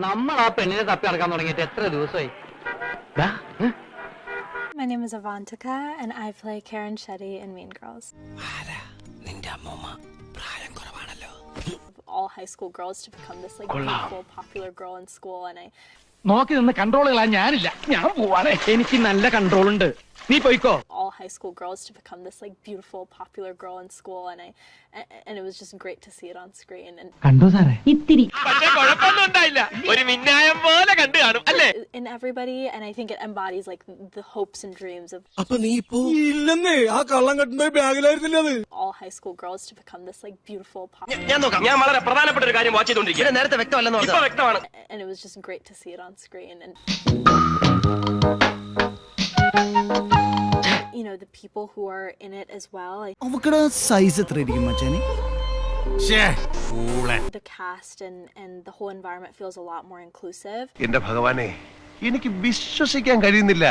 നമ്മൾ ആ പെണ്ണിനെ തപ്പി നടക്കാൻ തുടങ്ങിയിട്ട് എത്ര ദിവസമായി? My name is Avantika and I play Karen Shetty in Mean Girls. All high school girls to become this like beautiful, popular girl in school, and നോക്കി നിന്ന് കൺട്രോളുകളാ ഞാനില്ല. ഞാൻ പോവാണേ, എനിക്ക് നല്ല കൺട്രോൾ ഉണ്ട്. നീ പോയിക്കോ. all high school girls to become this like beautiful, popular girl in school, and it was just great to see it on screen. And കണ്ടോ സാറേ? ഇത്തിരി പക്ഷേ കുഴപ്പമൊന്നും ഉണ്ടായില്ല. ഒരു മിന്നായം പോലെ കണ്ടു കാണും അല്ലേ? in everybody, and I think it embodies like the hopes and dreams of all high school girls to become this like beautiful, popular. ഞാൻ വളരെ പ്രധാനപ്പെട്ട ഒരു കാര്യം വാച്ച് ചെയ്തുകൊണ്ടിരിക്കുകയാണ്. നേരത്തെ വ്യക്തമല്ലെന്ന് പറഞ്ഞു. ഇപ്പോ വ്യക്തമാണ്. And it was just great to see it on screen, and you know, the people who are in it as well, like അവക്കടെ സൈസ് എത്രയായിരിക്കും മച്ചാനെ? the cast and the whole environment feels a lot more inclusive. എന്റെ ഭഗവാനെ, എനിക്ക് വിശ്വസിക്കാൻ കഴിയുന്നില്ല.